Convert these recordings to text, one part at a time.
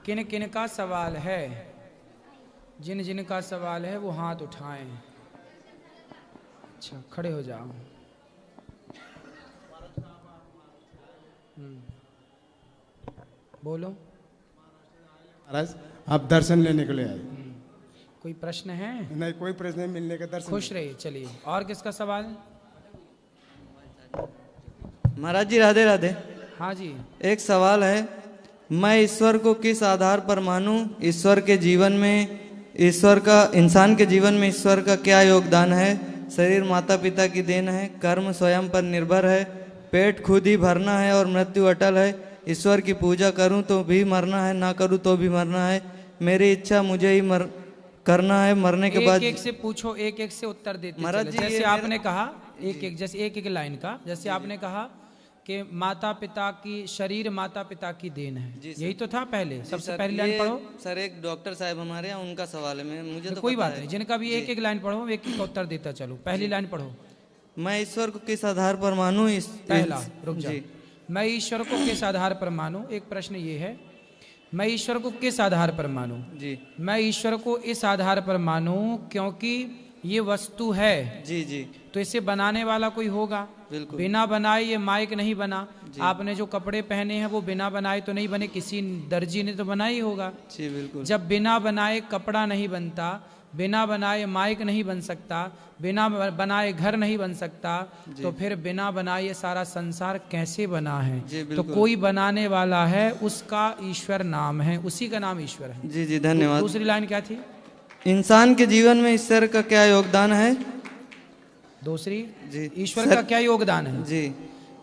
किन किन का सवाल है? जिन जिन का सवाल है वो हाथ उठाएं। अच्छा, खड़े हो जाओ। बोलो। महाराज आप दर्शन लेने के लिए आए? कोई प्रश्न है? नहीं, कोई प्रश्न नहीं, मिलने का दर्शन। खुश रहिए। चलिए, और किसका सवाल? महाराज जी राधे राधे। हाँ जी। एक सवाल है, मैं ईश्वर को किस आधार पर मानूं? ईश्वर के जीवन में, ईश्वर का इंसान के जीवन में ईश्वर का क्या योगदान है? शरीर माता पिता की देन है, कर्म स्वयं पर निर्भर है, पेट खुद ही भरना है और मृत्यु अटल है। ईश्वर की पूजा करूं तो भी मरना है, ना करूं तो भी मरना है। मेरी इच्छा मुझे ही करना है, मरने के बाद। एक एक से पूछो, एक एक से उत्तर देते महाराज चले। जी, जैसे आपने कहा जैसे एक एक लाइन का, जैसे आपने कहा कि माता पिता की, शरीर माता पिता की देन है, यही तो था पहले। सबसे पहली लाइन पढ़ो। सर एक डॉक्टर साहब हमारे यहाँ, उनका सवाल है, मुझे तो कोई बात नहीं, जिनका भी एक एक लाइन पढ़ो, एक एक उत्तर देता चलो। पहली लाइन पढ़ो। मैं ईश्वर को किस आधार पर मानूं? पहला, रुक जाओ। मैं ईश्वर को किस आधार पर मानूं? एक प्रश्न ये है, मैं ईश्वर को किस आधार पर मानूं? जी, मैं ईश्वर को इस आधार पर मानूं क्योंकि ये वस्तु है। जी जी। तो इसे बनाने वाला कोई होगा। बिल्कुल। बिना बनाए ये माइक नहीं बना। आपने जो कपड़े पहने हैं वो बिना बनाए तो नहीं बने, किसी दर्जी ने तो बना ही होगा। जी बिल्कुल। जब बिना बनाए कपड़ा नहीं बनता, बिना बनाए माइक नहीं बन सकता, बिना बनाए घर नहीं बन सकता, तो फिर बिना बनाए ये सारा संसार कैसे बना है? तो कोई बनाने वाला है, उसका ईश्वर नाम है, उसी का नाम ईश्वर है। जी जी, धन्यवाद। दूसरी लाइन क्या थी? इंसान के जीवन में ईश्वर का क्या योगदान है? दूसरी जी, ईश्वर का क्या योगदान है? जी,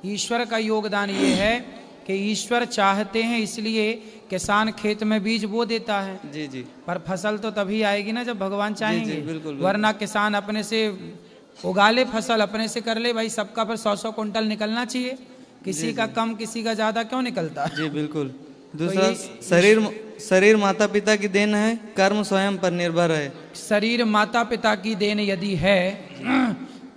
ईश्वर का योगदान ये है कि ईश्वर चाहते हैं इसलिए किसान खेत में बीज बो देता है। जी जी। पर फसल तो तभी आएगी ना जब भगवान चाहेंगे। जी, बिल्कुल, बिल्कुल। वरना किसान अपने से उगा ले, फसल अपने से कर ले, भाई सबका पर 100-100 कुंटल निकलना चाहिए। किसी का कम, किसी का ज्यादा क्यों निकलता? जी बिल्कुल। दूसरा, शरीर माता पिता की देन है, कर्म स्वयं पर निर्भर है। शरीर माता पिता की देन यदि है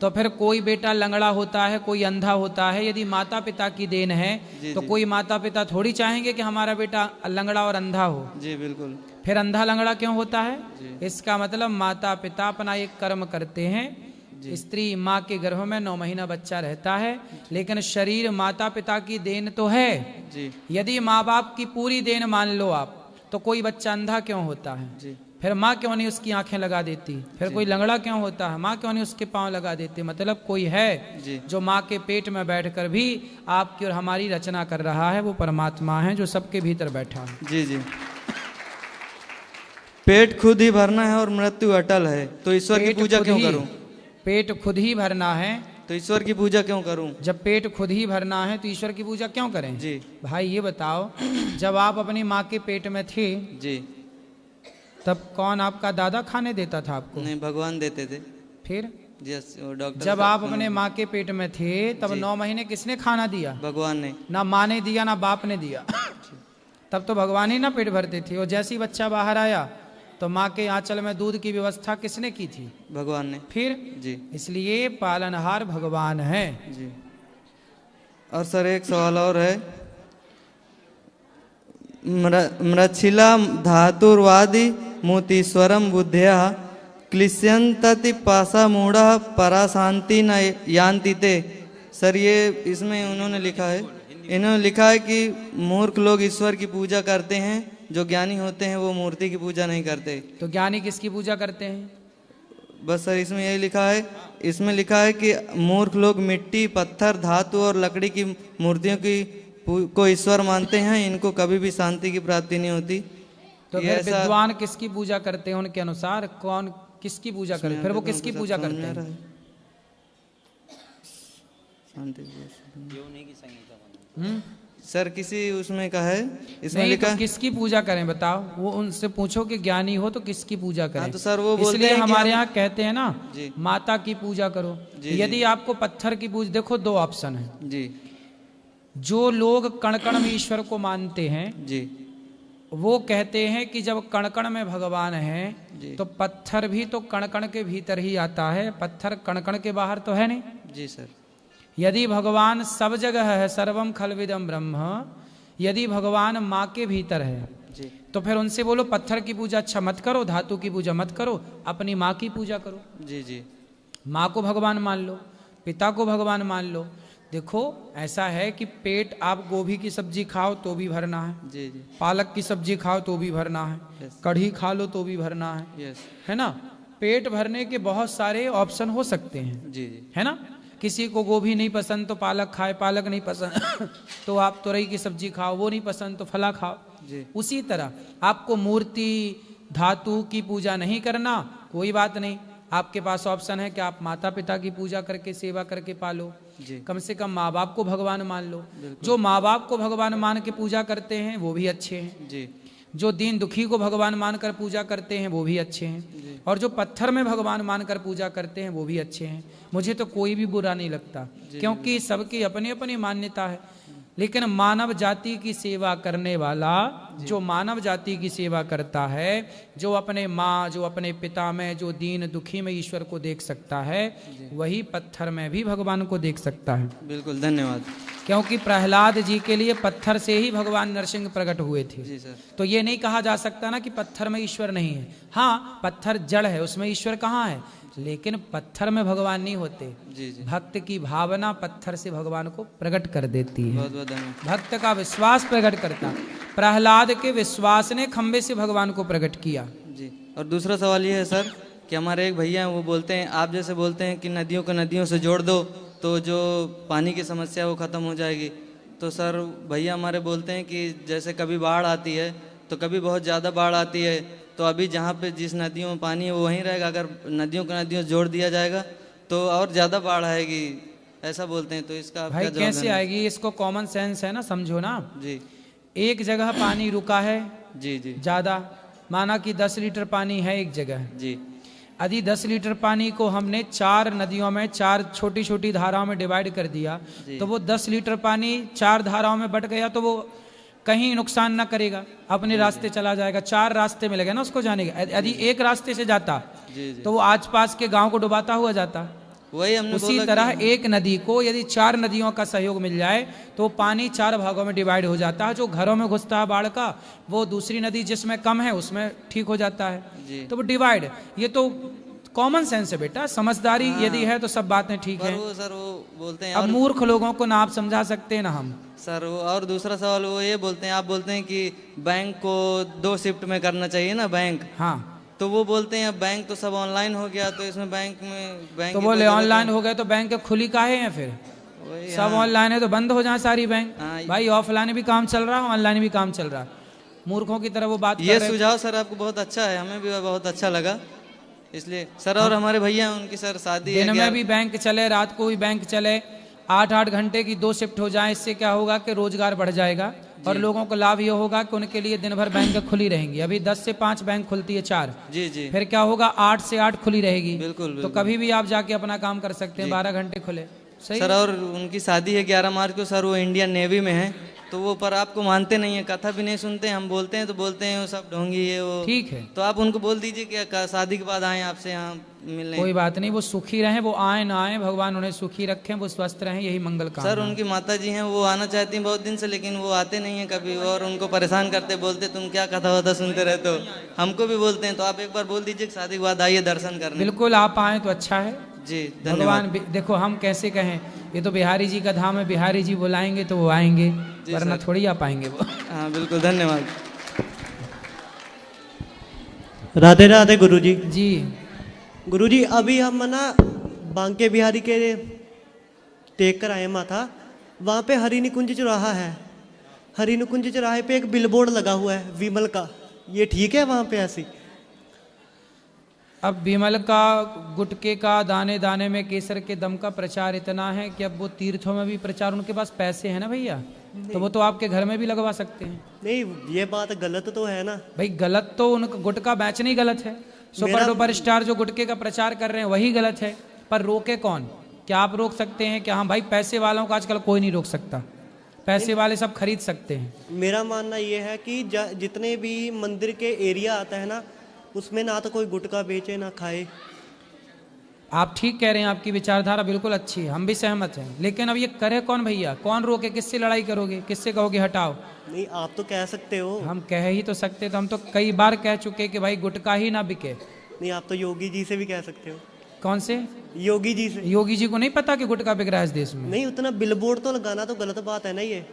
तो फिर कोई बेटा लंगड़ा होता है, कोई अंधा होता है। यदि माता पिता की देन है तो कोई माता पिता थोड़ी चाहेंगे कि हमारा बेटा लंगड़ा और अंधा हो। जी बिल्कुल। फिर अंधा लंगड़ा क्यों होता है? इसका मतलब माता पिता अपना एक कर्म करते हैं। स्त्री माँ के गर्भ में 9 महीना बच्चा रहता है, लेकिन शरीर माता पिता की देन तो है। यदि माँ बाप की पूरी देन मान लो आप, तो कोई बच्चा अंधा क्यों होता है? फिर माँ क्यों नहीं उसकी आंखें लगा देती? फिर कोई लंगड़ा क्यों होता है? माँ क्यों नहीं उसके पांव लगा देती? मतलब कोई है जो माँ के पेट में बैठकर भी आपकी और हमारी रचना कर रहा है। वो परमात्मा है जो सबके भीतर बैठा है। जी जी। पेट खुद ही भरना है और मृत्यु अटल है, तो ईश्वर की पूजा क्यों करूं? पेट खुद ही भरना है तो ईश्वर की पूजा क्यों करूं? जब पेट खुद ही भरना है तो ईश्वर की पूजा क्यों करें? जी भाई ये बताओ, जब आप अपनी माँ के पेट में थे जी, तब कौन आपका दादा खाने देता था आपको? नहीं, भगवान देते थे। फिर डॉक्टर जब आप अपने माँ के पेट में थे तब 9 महीने किसने खाना दिया? भगवान ने। ना माँ ने दिया ना बाप ने दिया। तब तो भगवान ही ना पेट भरते थे। और जैसी बच्चा बाहर आया तो माँ के आंचल में दूध की व्यवस्था किसने की थी? भगवान ने। फिर जी, इसलिए पालनहार भगवान है। जी। और सर एक सवाल और है, मृच्छिला धातुर्वादी मोतीश्वरम बुद्धया क्लिश्यंतति पासा मूढ़ा पराशांति न यान्ति ते। सर ये इसमें उन्होंने लिखा है, इन्होंने लिखा है कि मूर्ख लोग ईश्वर की पूजा करते हैं, जो ज्ञानी होते हैं वो मूर्ति की पूजा नहीं करते। तो ज्ञानी किसकी पूजा करते हैं? बस सर इसमें यही लिखा है, इसमें लिखा है कि मूर्ख लोग मिट्टी, पत्थर, धातु और लकड़ी की मूर्तियों की को ईश्वर मानते हैं, इनको कभी भी शांति की प्राप्ति नहीं होती। तो फिर विद्वान किसकी पूजा करते हैं? उनके अनुसार कौन किसकी पूजा करते हैं? फिर वो किसकी पूजा करते हैं? सर किसी उसमें का है, इसमें लिखा तो किसकी पूजा करें बताओ? वो उनसे पूछो कि ज्ञानी हो तो किसकी पूजा करें। तो सर वो बोलते इसलिए हमारे यहाँ कहते हैं ना, माता की पूजा करो। यदि आपको पत्थर की पूजा, देखो 2 ऑप्शन है जी। जो लोग कण कण में ईश्वर को मानते हैं जी, वो कहते हैं कि जब कण कण में भगवान है तो पत्थर भी तो कण कण के भीतर ही आता है, पत्थर कण कण के बाहर तो है नहीं। जी सर। यदि भगवान सब जगह है, सर्वम खलविदम ब्रह्म, यदि भगवान माँ के भीतर है जी तो फिर उनसे बोलो पत्थर की पूजा अच्छा मत करो, धातु की पूजा मत करो, अपनी माँ की पूजा करो। जी जी माँ को भगवान मान लो, पिता को भगवान मान लो। देखो ऐसा है कि पेट आप गोभी की सब्जी खाओ तो भी भरना है, जी जी पालक की सब्जी खाओ तो भी भरना है, यस कढ़ी खा लो तो भी भरना है, यस है ना। पेट भरने के बहुत सारे ऑप्शन हो सकते हैं, जी जी है ना। किसी को गोभी नहीं पसंद तो पालक खाए, पालक नहीं पसंद तो आप तुरई की सब्जी खाओ, वो नहीं पसंद तो फला खाओ। जी उसी तरह आपको मूर्ति धातु की पूजा नहीं करना, कोई बात नहीं, आपके पास ऑप्शन है कि आप माता पिता की पूजा करके सेवा करके पालो। जी कम से कम माँ बाप को भगवान मान लो। बिल्कुल। जो माँ बाप को भगवान मान के पूजा करते हैं वो भी अच्छे हैं, जी जो दीन दुखी को भगवान मानकर पूजा करते हैं वो भी अच्छे हैं, जी और जो पत्थर में भगवान मानकर पूजा करते हैं वो भी अच्छे हैं। मुझे तो कोई भी बुरा नहीं लगता, क्योंकि सबकी अपनी अपनी मान्यता है। लेकिन मानव जाति की सेवा करने वाला, जो मानव जाति की सेवा करता है, जो अपने माँ, जो अपने पिता में, जो दीन दुखी में ईश्वर को देख सकता है, वही पत्थर में भी भगवान को देख सकता है। बिल्कुल, धन्यवाद। क्योंकि प्रहलाद जी के लिए पत्थर से ही भगवान नरसिंह प्रकट हुए थे। जी सर। तो ये नहीं कहा जा सकता ना कि पत्थर में ईश्वर नहीं है। हाँ, पत्थर जड़ है, उसमें ईश्वर कहाँ है, लेकिन पत्थर में भगवान नहीं होते। जी जी, भक्त की भावना पत्थर से भगवान को प्रकट कर देती है। बहुत बहुत धन्यवाद। भक्त का विश्वास प्रकट करता। प्रहलाद के विश्वास ने खंबे से भगवान को प्रकट किया। जी, और दूसरा सवाल ये है सर कि हमारे एक भैया हैं, वो बोलते हैं, आप जैसे बोलते हैं कि नदियों को नदियों से जोड़ दो तो जो पानी की समस्या वो ख़त्म हो जाएगी। तो सर भैया हमारे बोलते हैं कि जैसे कभी बाढ़ आती है तो कभी बहुत ज़्यादा बाढ़ आती है, तो अभी जहाँ पे जिस नदियों में पानी है वो वहीं रहेगा, अगर नदियों को नदियों से जोड़ दिया जाएगा तो और ज़्यादा बाढ़ आएगी, ऐसा बोलते हैं। तो इसका आप भाई क्या जवाब कैसे देंगे? आएगी, इसको कॉमन सेंस है ना, समझो ना। जी एक जगह पानी रुका है जी जी ज्यादा, माना कि 10 लीटर पानी है एक जगह। जी यदि 10 लीटर पानी को हमने 4 नदियों में, 4 छोटी छोटी धाराओं में डिवाइड कर दिया, जी। तो वो 10 लीटर पानी 4 धाराओं में बट गया, तो वो कहीं नुकसान ना करेगा, अपने रास्ते चला जाएगा। 4 रास्ते मिलेगा ना उसको जाने के। यदि एक रास्ते से जाता जी जी, तो वो आसपास के गांव को डुबाता हुआ जाता। वही हमने उसी बोला तरह कि- एक नदी को यदि 4 नदियों का सहयोग मिल जाए तो पानी 4 भागों में डिवाइड हो जाता है। जो घरों में घुसता है बाढ़ का, वो दूसरी नदी जिसमें कम है उसमें ठीक हो जाता है। जी। तो वो डिवाइड, ये तो कॉमन सेंस है बेटा, समझदारी यदि है तो सब बातें ठीक पर है। वो सर वो बोलते हैं अब और मूर्ख लोगों को ना आप समझा सकते हैं ना हम। सर वो, और दूसरा सवाल वो ये बोलते हैं, आप बोलते हैं कि बैंक को 2 शिफ्ट में करना चाहिए ना बैंक, हाँ, तो वो बोलते हैं अब बैंक तो सब ऑनलाइन हो गया, तो इसमें बैंक तो की बोले कोई ऑनलाइन जरूरत हो गए तो बैंक खुली काहे हैं फिर? नहीं। वही, सब हाँ। ऑनलाइन है तो बंद हो जाए सारी बैंक। हाँ, भाई ऑफलाइन भी काम चल रहा है, ऑनलाइन भी काम चल रहा है। मूर्खों की तरह वो बात ये कर रहे। सुझाव सर आपको बहुत अच्छा है, हमें भी बहुत अच्छा लगा, इसलिए सर। और हमारे भैया हैं, उनकी सर शादी है दिन में भी बैंक चले, रात को भी बैंक चले, 8-8 घंटे की 2 शिफ्ट हो जाए। इससे क्या होगा कि रोजगार बढ़ जाएगा और लोगों को लाभ ये होगा कि उनके लिए दिन भर बैंक खुली रहेंगी। अभी 10 से 5 बैंक खुलती है, 4, जी जी, फिर क्या होगा 8 से 8 खुली रहेगी। बिल्कुल तो बिल्कुल कभी भी आप जाके अपना काम कर सकते हैं, 12 घंटे खुले। सही सर। और उनकी शादी है 11 मार्च को सर, वो इंडियन नेवी में है, तो वो पर आपको मानते नहीं है, कथा भी नहीं सुनते हैं, हम बोलते हैं तो बोलते हैं वो सब ढोंगी है वो। ठीक है, तो आप उनको बोल दीजिए कि शादी के बाद आए आपसे यहाँ मिलने। कोई बात नहीं, वो सुखी रहें, वो आए ना आए, भगवान उन्हें सुखी रखें, वो स्वस्थ रहें, यही मंगल काम सर उनकी माता जी हैं, वो आना चाहती हैं बहुत दिन से, लेकिन वो आते नहीं हैं कभी, और उनको परेशान करते, बोलते तुम क्या कथा वथा सुनते रहते हो, हमको भी बोलते हैं। तो आप एक बार बोल दीजिए कि शादी के बाद आइए दर्शन करने। बिल्कुल आप आए तो अच्छा है। जी धन्यवाद। भगवान देखो हम कैसे कहें, ये तो बिहारी जी का धाम है, बिहारी जी बुलाएंगे तो वो आएंगे, वरना थोड़ी आ पाएंगे वो। हाँ बिल्कुल, धन्यवाद। राधे राधे गुरुजी। जी गुरुजी अभी हम ना बांके बिहारी के टेक कर आए माथा, वहाँ पे हरि निकुंज चौराहा है, हरि निकुंज चौराहे पे एक बिलबोर्ड लगा हुआ है विमल का, ये ठीक है वहाँ पे ऐसी? अब विमल का, गुटके का, दाने दाने में केसर के दम का प्रचार इतना है कि अब वो तीर्थों में भी प्रचार, उनके पास पैसे हैं ना भैया, तो वो तो आपके घर में भी लगवा सकते हैं। नहीं ये बात गलत तो है ना? भाई गलत तो उनका गुटका बेचना ही गलत है। सुपर डुपर स्टार जो गुटके का प्रचार कर रहे हैं वही गलत है, पर रोके कौन? क्या आप रोक सकते हैं? क्या हाँ भाई, पैसे वालों को आजकल कोई नहीं रोक सकता, पैसे वाले सब खरीद सकते हैं। मेरा मानना ये है कि जितने भी मंदिर के एरिया आता है ना, उसमें ना तो कोई गुटखा बेचे ना खाए। आप ठीक कह रहे हैं, आपकी विचारधारा बिल्कुल अच्छी है, हम भी सहमत हैं, लेकिन अब ये करे कौन भैया? कौन रोके? किससे लड़ाई करोगे? किससे कहोगे हटाओ? नहीं, आप तो कह सकते हो। हम कह ही तो सकते, तो हम तो कई बार कह चुके कि भाई गुटखा ही ना बिके। नहीं, आप तो योगी जी से भी कह सकते हो। कौन से योगी जी से? योगी जी को नहीं पता कि गुटखा बिक रहा है इस देश में? नहीं, उतना बिलबोर्ड तो लगाना तो गलत बात है ना, ये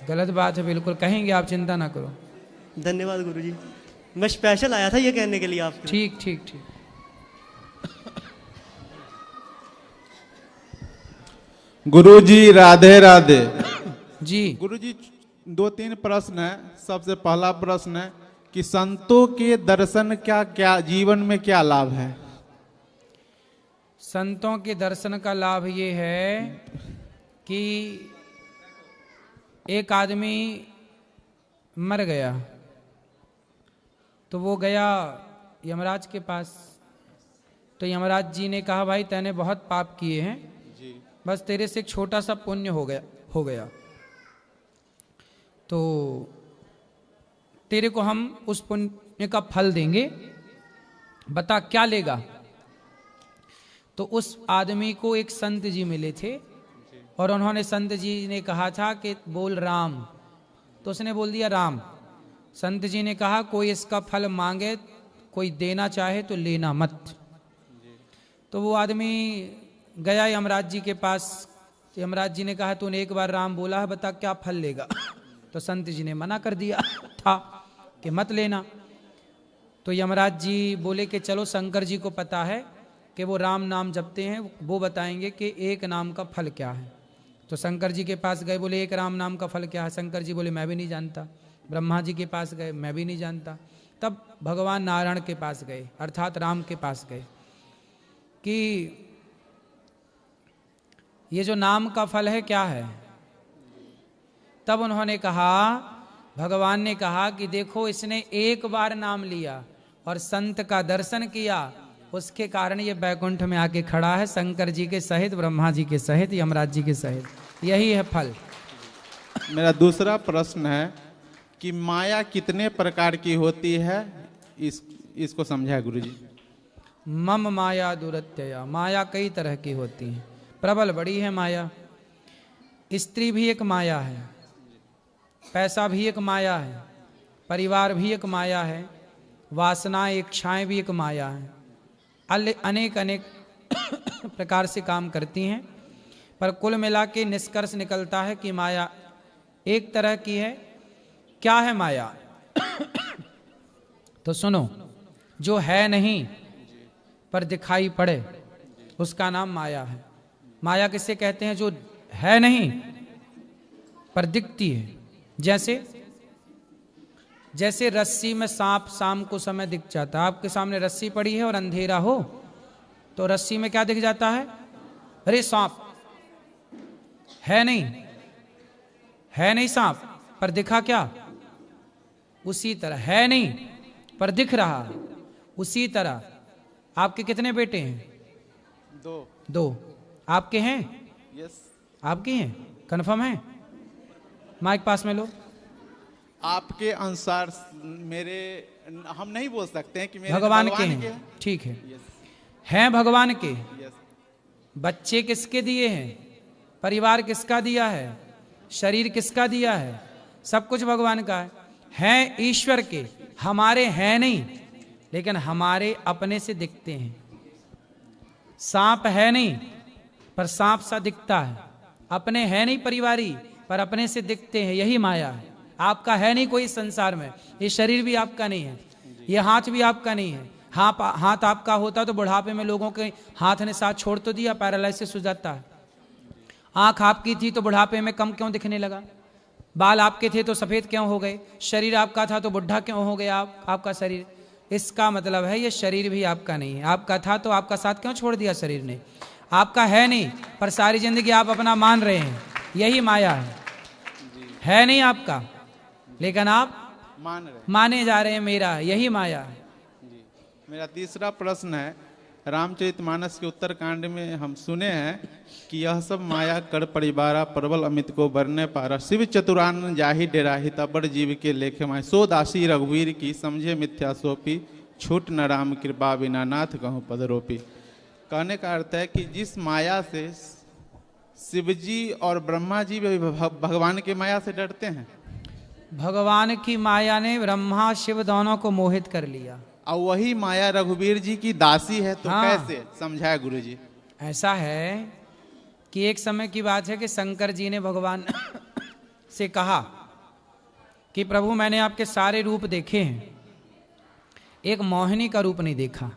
गलत बात है, बिल्कुल कहेंगे, आप चिंता ना करो। धन्यवाद गुरुजी, मैं स्पेशल आया था ये कहने के लिए आपके। ठीक ठीक ठीक। गुरुजी राधे राधे। जी गुरुजी 2-3 प्रश्न है। सबसे पहला प्रश्न है कि संतों के दर्शन क्या क्या जीवन में क्या लाभ है? संतों के दर्शन का लाभ ये है कि एक आदमी मर गया तो वो गया यमराज के पास, तो यमराज जी ने कहा भाई तैने बहुत पाप किए हैं, बस तेरे से एक छोटा सा पुण्य हो गया तो तेरे को हम उस पुण्य का फल देंगे, बता क्या लेगा? तो उस आदमी को एक संत जी मिले थे और उन्होंने, संत जी ने कहा था कि बोल राम, तो उसने बोल दिया राम। संत जी ने कहा कोई इसका फल मांगे, कोई देना चाहे तो लेना मत। तो वो आदमी गया यमराज जी के पास, यमराज जी ने कहा तूने एक बार राम बोला है, बता क्या फल लेगा? तो संत जी ने मना कर दिया था कि मत लेना। तो यमराज जी बोले कि चलो शंकर जी को पता है कि वो राम नाम जपते हैं, वो बताएंगे कि एक नाम का फल क्या है। तो शंकर जी के पास गए, बोले एक राम नाम का फल क्या है? शंकर जी बोले मैं भी नहीं जानता। ब्रह्मा जी के पास गए, मैं भी नहीं जानता। तब भगवान नारायण के पास गए, अर्थात राम के पास गए कि ये जो नाम का फल है क्या है? तब उन्होंने कहा, भगवान ने कहा कि देखो इसने एक बार नाम लिया और संत का दर्शन किया, उसके कारण ये बैकुंठ में आके खड़ा है, शंकर जी के सहित, ब्रह्मा जी के सहित, यमराज जी के सहित। यही है फल। मेरा दूसरा प्रश्न है कि माया कितने प्रकार की होती है? इसको समझाए गुरुजी। मम माया दुरत्यया, माया कई तरह की होती है, प्रबल बड़ी है माया। स्त्री भी एक माया है, पैसा भी एक माया है, परिवार भी एक माया है, वासनाएं इच्छाएं भी एक माया है, अनेक अनेक प्रकार से काम करती हैं, पर कुल मिला के निष्कर्ष निकलता है कि माया एक तरह की है। क्या है माया? तो सुनो, जो है नहीं पर दिखाई पड़े उसका नाम माया है। माया किसे कहते हैं? जो है नहीं पर दिखती है। जैसे रस्सी में सांप शाम को समय दिख जाता है। आपके सामने रस्सी पड़ी है और अंधेरा हो तो रस्सी में क्या दिख जाता है? अरे सांप है नहीं सांप, पर दिखा क्या? उसी तरह है नहीं पर दिख रहा है। उसी तरह आपके कितने बेटे हैं? 2। आपके हैं? यस। आपके हैं? कन्फर्म है? माइक पास में लो। आपके अनुसार मेरे, हम नहीं बोल सकते हैं कि मेरे भगवान के हैं। ठीक है, हैं भगवान के। बच्चे किसके दिए हैं? परिवार किसका दिया है? शरीर किसका दिया है? सब कुछ भगवान का है। हैं ईश्वर के, हमारे हैं नहीं, लेकिन हमारे अपने से दिखते हैं। सांप है नहीं पर सांप सा दिखता है, अपने है नहीं परिवारी पर अपने से दिखते हैं। यही माया है। आपका है नहीं कोई संसार में, ये शरीर भी आपका नहीं है, ये हाथ भी आपका नहीं है। हाथ आपका होता तो बुढ़ापे में लोगों के हाथ ने साथ छोड़ तो दिया, पैरालिसिस हो जाता है। आंख आपकी थी तो बुढ़ापे में कम क्यों दिखने लगा? बाल आपके थे तो सफेद क्यों हो गए? शरीर आपका था तो बुढ़ा क्यों हो गया आपका शरीर? इसका मतलब है ये शरीर भी आपका नहीं है। आपका था तो आपका साथ क्यों छोड़ दिया शरीर ने? आपका है नहीं पर सारी जिंदगी आप अपना मान रहे हैं। यही माया है नहीं आपका, लेकिन आप माने जा रहे हैं मेरा। यही माया है। मेरा तीसरा प्रश्न है, रामचरितमानस के उत्तरकांड में हम सुने हैं कि यह सब माया कर परिवारा प्रबल अमित को बरने पारा, शिव चतुरानन जाहि डेराहि तबड़ जीव के लेखे माय, सो दासी रघुवीर की समझे मिथ्या सोपी, छूट न राम कृपा बिना नाथ कहूँ पदरोपी। कहने का अर्थ है कि जिस माया से शिव जी और ब्रह्मा जी भी भगवान की माया से डरते हैं, भगवान की माया ने ब्रह्मा शिव दोनों को मोहित कर लिया। और वही माया रघुवीर जी की दासी है, तो हाँ। कैसे समझाए गुरु जी? ऐसा है कि एक समय की बात है कि शंकर जी ने भगवान से कहा कि प्रभु मैंने आपके सारे रूप देखे हैं, एक मोहिनी का रूप नहीं देखा।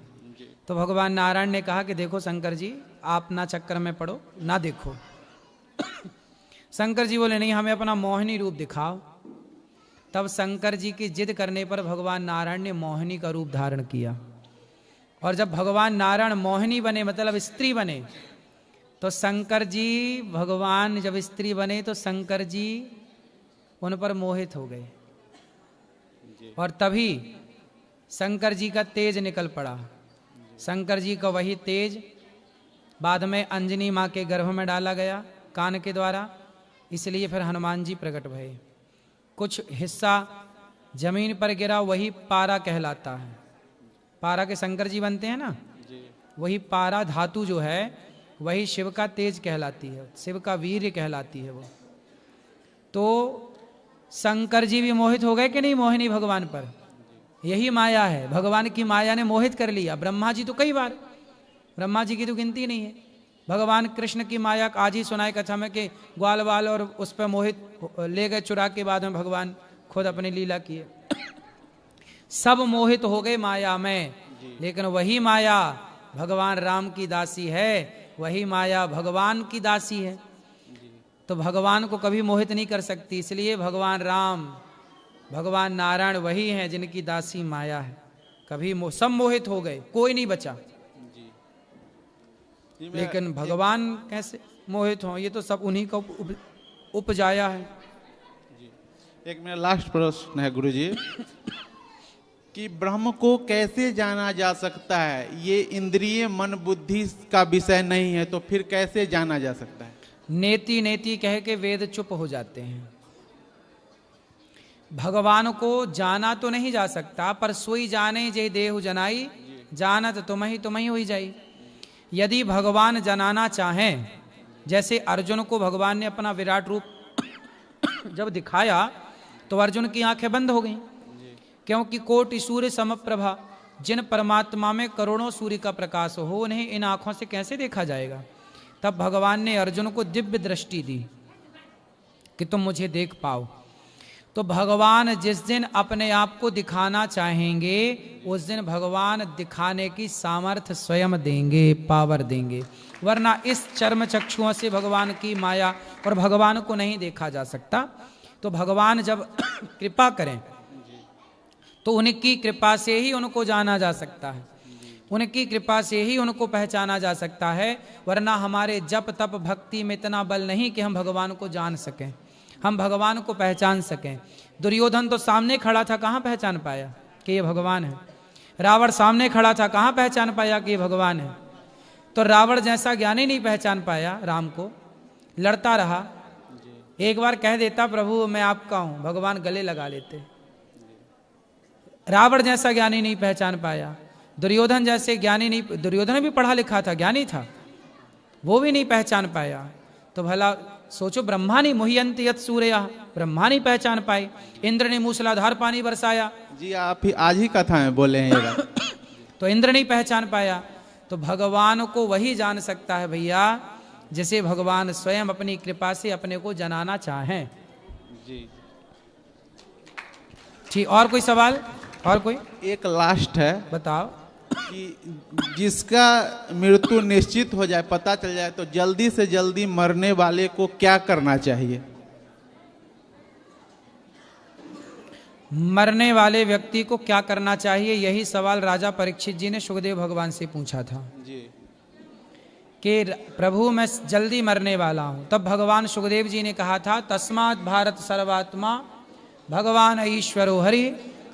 तो भगवान नारायण ने कहा कि देखो शंकर जी, आप ना चक्कर में पड़ो, ना देखो। शंकर जी बोले नहीं, हमें अपना मोहिनी रूप दिखाओ। तब शंकर जी की जिद करने पर भगवान नारायण ने मोहिनी का रूप धारण किया। और जब भगवान नारायण मोहिनी बने, मतलब स्त्री बने, तो शंकर जी, भगवान जब स्त्री बने तो शंकर जी उन पर मोहित हो गए। और तभी शंकर जी का तेज निकल पड़ा। शंकर जी का वही तेज बाद में अंजनी माँ के गर्भ में डाला गया कान के द्वारा, इसलिए फिर हनुमान जी प्रकट भये। कुछ हिस्सा जमीन पर गिरा, वही पारा कहलाता है। पारा के शंकर जी बनते हैं ना, वही पारा धातु जो है वही शिव का तेज कहलाती है, शिव का वीर्य कहलाती है वो। तो शंकर जी भी मोहित हो गए कि नहीं मोहिनी भगवान पर? यही माया है, भगवान की माया ने मोहित कर लिया। ब्रह्मा जी तो कई बार, ब्रह्मा जी की तो गिनती नहीं है। भगवान कृष्ण की माया आज ही सुनाए कथा में कि ग्वाल वाल और उस पर मोहित ले गए चुरा के, बाद में भगवान खुद अपनी लीला किए। सब मोहित हो गए माया में, लेकिन वही माया भगवान राम की दासी है, वही माया भगवान की दासी है। तो भगवान को कभी मोहित नहीं कर सकती, इसलिए भगवान राम, भगवान नारायण वही हैं जिनकी दासी माया है। कभी सब मोहित हो गए, कोई नहीं बचा। लेकिन भगवान कैसे मोहित हो, ये तो सब उन्हीं का उपजाया है। एक मेरा लास्ट प्रश्न है गुरु जी कि ब्रह्म को कैसे जाना जा सकता है? ये इंद्रिय मन बुद्धि का विषय नहीं है, तो फिर कैसे जाना जा सकता है? नेति नेति कह के वेद चुप हो जाते हैं। भगवान को जाना तो नहीं जा सकता, पर सोई जाने जे देहु जनाई, जानत तुम्हें हुई जाई। यदि भगवान जनाना चाहें, जैसे अर्जुन को भगवान ने अपना विराट रूप जब दिखाया तो अर्जुन की आंखें बंद हो गईं, क्योंकि कोटि सूर्य समप्रभा, जिन परमात्मा में करोड़ों सूर्य का प्रकाश हो, उन्हें इन आंखों से कैसे देखा जाएगा? तब भगवान ने अर्जुन को दिव्य दृष्टि दी कि तुम मुझे देख पाओ। तो भगवान जिस दिन अपने आप को दिखाना चाहेंगे, उस दिन भगवान दिखाने की सामर्थ्य स्वयं देंगे, पावर देंगे। वरना इस चर्म चक्षुओं से भगवान की माया और भगवान को नहीं देखा जा सकता। तो भगवान जब कृपा करें तो उनकी कृपा से ही उनको जाना जा सकता है, उनकी कृपा से ही उनको पहचाना जा सकता है। वरना हमारे जप तप भक्ति में इतना बल नहीं कि हम भगवान को जान सकें, हम भगवान को पहचान सकें। दुर्योधन तो सामने खड़ा था, कहाँ पहचान पाया कि ये भगवान है? रावण सामने खड़ा था, कहाँ पहचान पाया कि ये भगवान है? तो रावण जैसा ज्ञानी नहीं पहचान पाया राम को, लड़ता रहा। एक बार कह देता प्रभु मैं आपका हूं, भगवान गले लगा लेते। रावण जैसा ज्ञानी नहीं पहचान पाया, दुर्योधन जैसे ज्ञानी नहीं, दुर्योधन भी पढ़ा लिखा था, ज्ञानी था, वो भी नहीं पहचान पाया। तो भला सोचो, ब्रह्मा नहीं मुह्यंति यत् सूर्या, ब्रह्मा नहीं पहचान पाए। इंद्र ने मूसलाधार पानी बरसाया जी, आप ही आज ही कथा में बोले हैं ये बात। तो इंद्र नहीं पहचान पाया। तो भगवान को वही जान सकता है भैया जिसे भगवान स्वयं अपनी कृपा से अपने को जनाना चाहें। जी ठीक, और कोई सवाल? और कोई? एक लास्ट है, बताओ। कि जिसका मृत्यु निश्चित हो जाए, पता चल जाए, तो जल्दी से जल्दी मरने वाले को क्या करना चाहिए? मरने वाले व्यक्ति को क्या करना चाहिए, यही सवाल राजा परीक्षित जी ने सुखदेव भगवान से पूछा था जी कि प्रभु मैं जल्दी मरने वाला हूं। तब भगवान सुखदेव जी ने कहा था तस्मात् भारत सर्वात्मा भगवान ईश्वरो हरि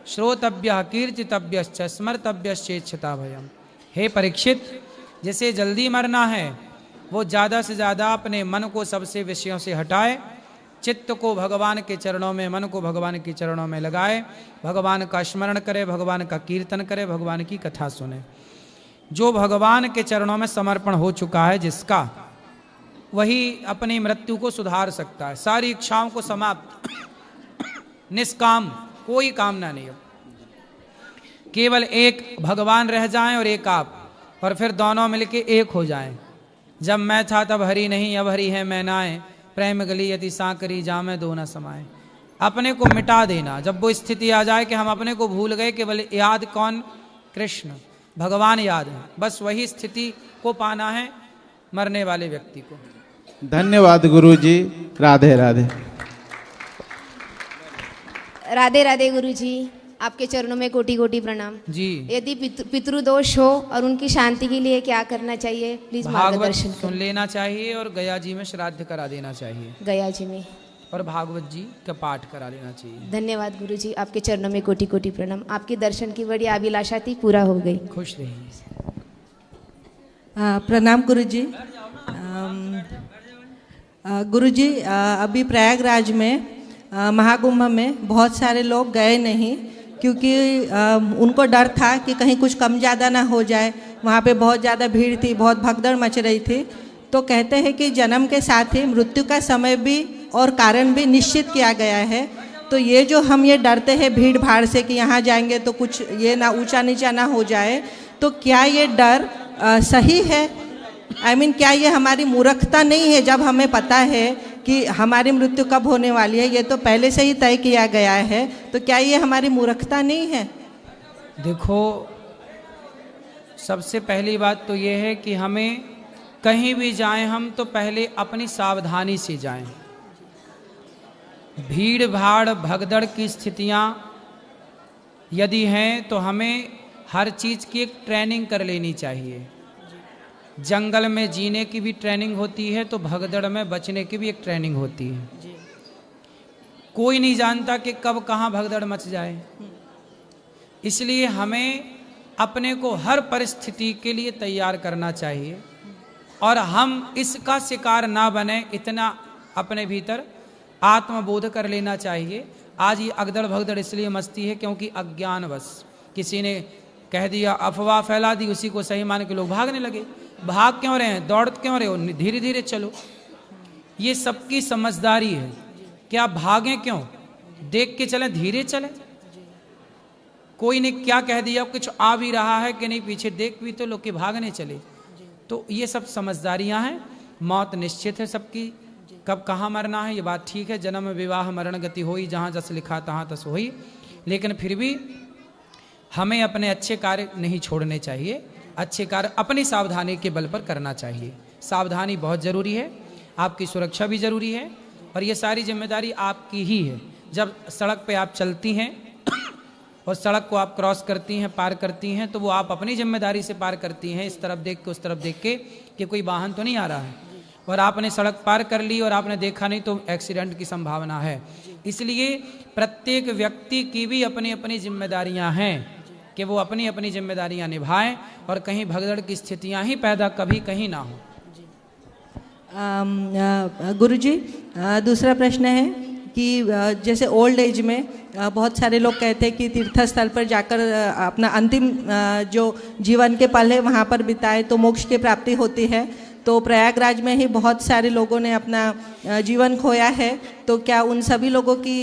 श्रोतव्य कीर्तितव्यश्च स्मर्तव्यश्चेच्छता भयम। हे परीक्षित, जिसे जल्दी मरना है वो ज़्यादा से ज़्यादा अपने मन को सबसे विषयों से हटाए, चित्त को भगवान के चरणों में, मन को भगवान के चरणों में लगाए, भगवान का स्मरण करे, भगवान का कीर्तन करे, भगवान की कथा सुने। जो भगवान के चरणों में समर्पण हो चुका है जिसका, वही अपनी मृत्यु को सुधार सकता है। सारी इच्छाओं को समाप्त, निष्काम, कोई कामना नहीं है, केवल एक भगवान रह जाएं और एक आप, और फिर दोनों मिलके एक हो जाएं। जब मैं था तब हरि नहीं, अब हरि है मैं नाए, प्रेम गली यति सांकरी जामे दो न समाए। अपने को मिटा देना, जब वो स्थिति आ जाए कि हम अपने को भूल गए, केवल याद कौन? कृष्ण, भगवान याद है, बस वही स्थिति को पाना है मरने वाले व्यक्ति को। धन्यवाद गुरुजी, राधे राधे। राधे राधे गुरुजी, आपके चरणों में कोटि कोटि प्रणाम जी। यदि पितृदोष हो और उनकी शांति के लिए क्या करना चाहिए, प्लीज भागवत मार्गदर्शन सुन लेना चाहिए और गया जी में श्राद्ध करा देना चाहिए, गया जी में, और भागवत जी का पाठ करा लेना चाहिए। धन्यवाद गुरुजी, आपके चरणों में कोटि कोटि प्रणाम। आपके दर्शन की बड़ी अभिलाषा थी, पूरा हो गई। खुश रहिए। प्रणाम गुरुजी। गुरुजी, अभी प्रयागराज में महाकुंभ में बहुत सारे लोग गए नहीं, क्योंकि उनको डर था कि कहीं कुछ कम ज़्यादा ना हो जाए। वहाँ पे बहुत ज़्यादा भीड़ थी, बहुत भगदड़ मच रही थी। तो कहते हैं कि जन्म के साथ ही मृत्यु का समय भी और कारण भी निश्चित किया गया है। तो ये जो हम ये डरते हैं भीड़ भाड़ से कि यहाँ जाएंगे तो कुछ ये ना ऊंचा नीचा ना हो जाए, तो क्या ये डर सही है? क्या ये हमारी मूर्खता नहीं है जब हमें पता है कि हमारी मृत्यु कब होने वाली है? ये तो पहले से ही तय किया गया है, तो क्या ये हमारी मूर्खता नहीं है? देखो, सबसे पहली बात तो ये है कि हमें कहीं भी जाएं हम तो पहले अपनी सावधानी से जाएं। भीड़ भाड़ भगदड़ की स्थितियां यदि हैं तो हमें हर चीज़ की एक ट्रेनिंग कर लेनी चाहिए। जंगल में जीने की भी ट्रेनिंग होती है, तो भगदड़ में बचने की भी एक ट्रेनिंग होती है। कोई नहीं जानता कि कब कहाँ भगदड़ मच जाए, इसलिए हमें अपने को हर परिस्थिति के लिए तैयार करना चाहिए और हम इसका शिकार ना बने, इतना अपने भीतर आत्मबोध कर लेना चाहिए। आज ये अगदड़ भगदड़ इसलिए मचती है क्योंकि अज्ञानवश किसी ने कह दिया, अफवाह फैला दी, उसी को सही मान के लोग भागने लगे। भाग क्यों रहे हैं, दौड़ क्यों रहे हो? धीरे धीरे चलो, ये सबकी समझदारी है। क्या भागें क्यों? देख के चलें, धीरे चलें। कोई ने क्या कह दिया, कुछ आ भी रहा है कि नहीं, पीछे देख भी तो लोग के भागने चले। तो ये सब समझदारियां हैं। मौत निश्चित है सबकी, कब कहाँ मरना है ये बात ठीक है। जन्म विवाह मरण गति होई, जहाँ जस लिखा तहाँ तस होई। लेकिन फिर भी हमें अपने अच्छे कार्य नहीं छोड़ने चाहिए, अच्छे कार्य अपनी सावधानी के बल पर करना चाहिए। सावधानी बहुत ज़रूरी है, आपकी सुरक्षा भी ज़रूरी है, और ये सारी जिम्मेदारी आपकी ही है। जब सड़क पे आप चलती हैं और सड़क को आप क्रॉस करती हैं, पार करती हैं, तो वो आप अपनी जिम्मेदारी से पार करती हैं, इस तरफ देख के उस तरफ देख के कि कोई वाहन तो नहीं आ रहा है। और आपने सड़क पार कर ली और आपने देखा नहीं तो एक्सीडेंट की संभावना है। इसलिए प्रत्येक व्यक्ति की भी अपनी अपनी जिम्मेदारियां हैं कि वो अपनी अपनी जिम्मेदारियां निभाएं और कहीं भगदड़ की स्थितियां ही पैदा कभी कहीं ना हो। गुरुजी, दूसरा प्रश्न है कि जैसे ओल्ड एज में बहुत सारे लोग कहते हैं कि तीर्थ स्थल पर जाकर अपना अंतिम जो जीवन के पल है वहाँ पर बिताए तो मोक्ष की प्राप्ति होती है। तो प्रयागराज में ही बहुत सारे लोगों ने अपना जीवन खोया है, तो क्या उन सभी लोगों की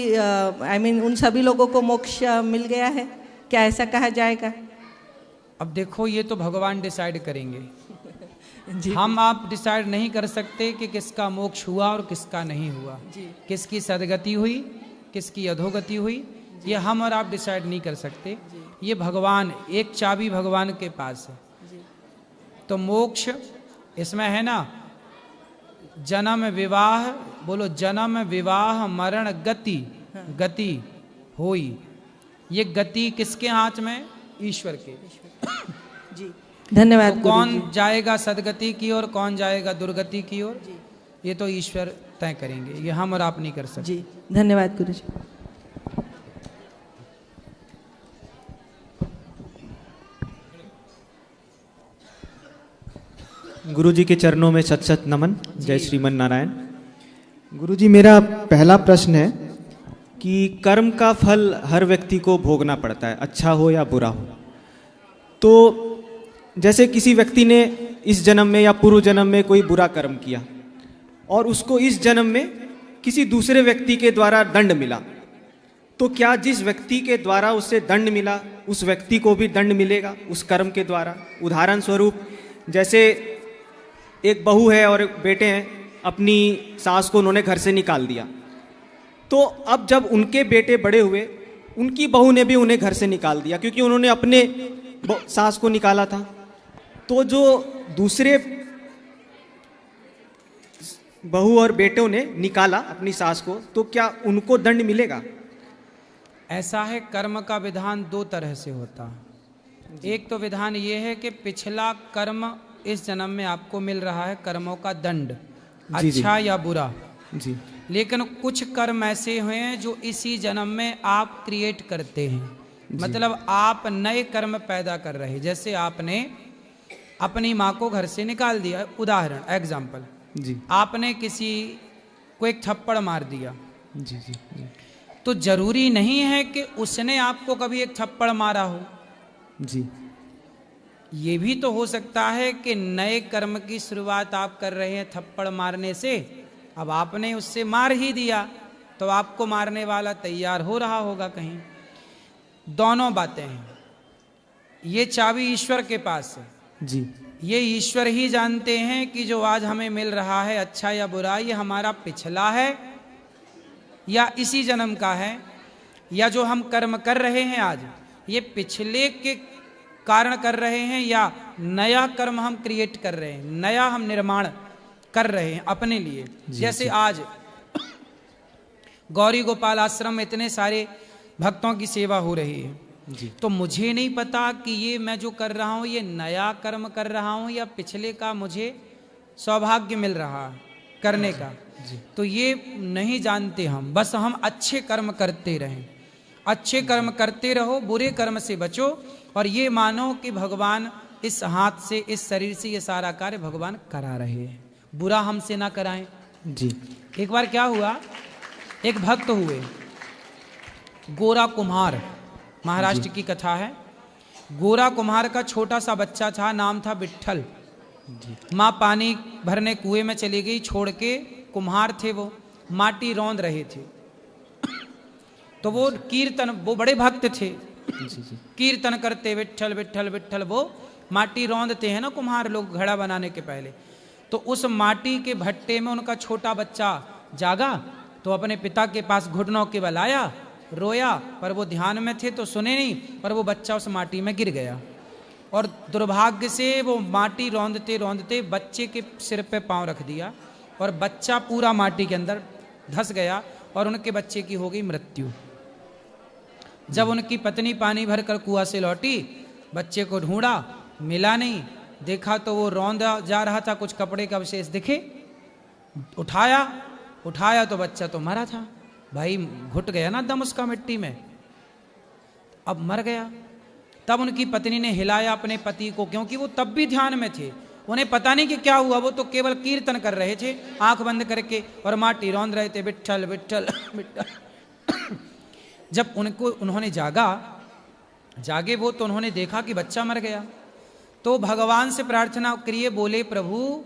उन सभी लोगों को मोक्ष मिल गया है? क्या ऐसा कहा जाएगा? अब देखो, ये तो भगवान डिसाइड करेंगे। हम आप डिसाइड नहीं कर सकते कि किसका मोक्ष हुआ और किसका नहीं हुआ, किसकी सदगति हुई, किसकी अधोगति हुई, ये हम और आप डिसाइड नहीं कर सकते। ये भगवान, एक चाबी भगवान के पास है। तो मोक्ष इसमें है ना, जन्म विवाह, बोलो जन्म विवाह मरण गति, गति होई। ये गति किसके हाथ में? ईश्वर के। जी, धन्यवाद। तो कौन जाएगा सदगति की ओर, कौन जाएगा दुर्गति की ओर, ये तो ईश्वर तय करेंगे, ये हम और आप नहीं कर सकते। जी, धन्यवाद गुरु जी। गुरुजी के चरणों में सत सत नमन। जय श्रीमन नारायण। गुरुजी, मेरा पहला प्रश्न है कि कर्म का फल हर व्यक्ति को भोगना पड़ता है, अच्छा हो या बुरा हो। तो जैसे किसी व्यक्ति ने इस जन्म में या पूर्व जन्म में कोई बुरा कर्म किया और उसको इस जन्म में किसी दूसरे व्यक्ति के द्वारा दंड मिला, तो क्या जिस व्यक्ति के द्वारा उसे दंड मिला उस व्यक्ति को भी दंड मिलेगा उस कर्म के द्वारा? उदाहरण स्वरूप, जैसे एक बहू है और एक बेटे हैं, अपनी सास को उन्होंने घर से निकाल दिया, तो अब जब उनके बेटे बड़े हुए, उनकी बहू ने भी उन्हें घर से निकाल दिया क्योंकि उन्होंने अपने सास को निकाला था। तो जो दूसरे बहू और बेटों ने निकाला अपनी सास को, तो क्या उनको दंड मिलेगा? ऐसा है, कर्म का विधान दो तरह से होता है। एक तो विधान ये है कि पिछला कर्म इस जन्म में आपको मिल रहा है, कर्मों का दंड, अच्छा या बुरा जी। लेकिन कुछ कर्म ऐसे हुए हैं जो इसी जन्म में आप क्रिएट करते हैं, मतलब आप नए कर्म पैदा कर रहे हैं। जैसे आपने अपनी माँ को घर से निकाल दिया, उदाहरण एग्जाम्पल जी, आपने किसी को एक थप्पड़ मार दिया जी जी जी, तो जरूरी नहीं है कि उसने आपको कभी एक थप्पड़ मारा हो जी। ये भी तो हो सकता है कि नए कर्म की शुरुआत आप कर रहे हैं थप्पड़ मारने से, अब आपने उससे मार ही दिया तो आपको मारने वाला तैयार हो रहा होगा कहीं। दोनों बातें हैं, ये चाबी ईश्वर के पास है जी। ये ईश्वर ही जानते हैं कि जो आज हमें मिल रहा है अच्छा या बुरा, ये हमारा पिछला है या इसी जन्म का है, या जो हम कर्म कर रहे हैं आज ये पिछले के कारण कर रहे हैं, या नया कर्म हम क्रिएट कर रहे हैं, नया हम निर्माण कर रहे हैं अपने लिए। जैसे आज गौरी गोपाल आश्रम में इतने सारे भक्तों की सेवा हो रही है जी। तो मुझे नहीं पता कि ये मैं जो कर रहा हूँ ये नया कर्म कर रहा हूँ या पिछले का मुझे सौभाग्य मिल रहा है करने का, तो ये नहीं जानते हम। बस हम अच्छे कर्म करते रहें, अच्छे कर्म करते रहो, बुरे कर्म से बचो, और ये मानो कि भगवान इस हाथ से, इस शरीर से ये सारा कार्य भगवान करा रहे हैं, बुरा हमसे ना कराएं जी। एक बार क्या हुआ, एक भक्त हुए गोरा कुम्हार, महाराष्ट्र की कथा है। गोरा कुम्हार का छोटा सा बच्चा था, नाम था विट्ठल। माँ पानी भरने कुएं में चली गई छोड़ के, कुम्हार थे वो, माटी रौंद रहे थे। तो वो कीर्तन, वो बड़े भक्त थे, कीर्तन करते विट्ठल विट्ठल विट्ठल, वो माटी रौंदते हैं ना कुम्हार लोग घड़ा बनाने के पहले। तो उस माटी के भट्टे में उनका छोटा बच्चा जागा तो अपने पिता के पास घुटनों के बल आया, रोया, पर वो ध्यान में थे तो सुने नहीं, पर वो बच्चा उस माटी में गिर गया और दुर्भाग्य से वो माटी रौंदते रौंदते बच्चे के सिर पे पांव रख दिया और बच्चा पूरा माटी के अंदर धंस गया और उनके बच्चे की हो गई मृत्यु। जब उनकी पत्नी पानी भरकर कुआं से लौटी, बच्चे को ढूंढा, मिला नहीं, देखा तो वो रौंदा जा रहा था, कुछ कपड़े का अवशेष दिखे, उठाया तो बच्चा तो मरा था। भाई घुट गया ना दम उसका मिट्टी में, अब मर गया। तब उनकी पत्नी ने हिलाया अपने पति को, क्योंकि वो तब भी ध्यान में थे, उन्हें पता नहीं कि क्या हुआ, वो तो केवल कीर्तन कर रहे थे आंख बंद करके और माटी रौंद रहे थे, विट्ठल विट्ठल विट्ठल। जब उन्होंने जागे वो, तो उन्होंने देखा कि बच्चा मर गया। तो भगवान से प्रार्थना करिए, बोले प्रभु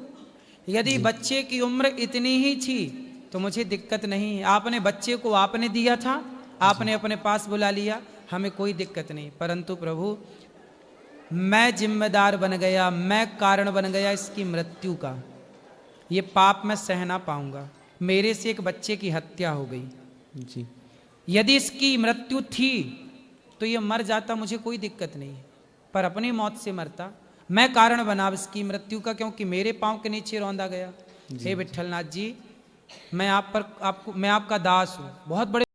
यदि बच्चे की उम्र इतनी ही थी तो मुझे दिक्कत नहीं, आपने बच्चे को आपने दिया था, आपने अपने पास बुला लिया, हमें कोई दिक्कत नहीं, परंतु प्रभु मैं जिम्मेदार बन गया, मैं कारण बन गया इसकी मृत्यु का, ये पाप मैं सह ना पाऊंगा, मेरे से एक बच्चे की हत्या हो गई जी। यदि इसकी मृत्यु थी तो ये मर जाता, मुझे कोई दिक्कत नहीं, पर अपनी मौत से मरता, मैं कारण बना इसकी मृत्यु का, क्योंकि मेरे पांव के नीचे रौंदा गया। हे विट्ठलनाथ जी, मैं आपका दास हूँ, बहुत बड़े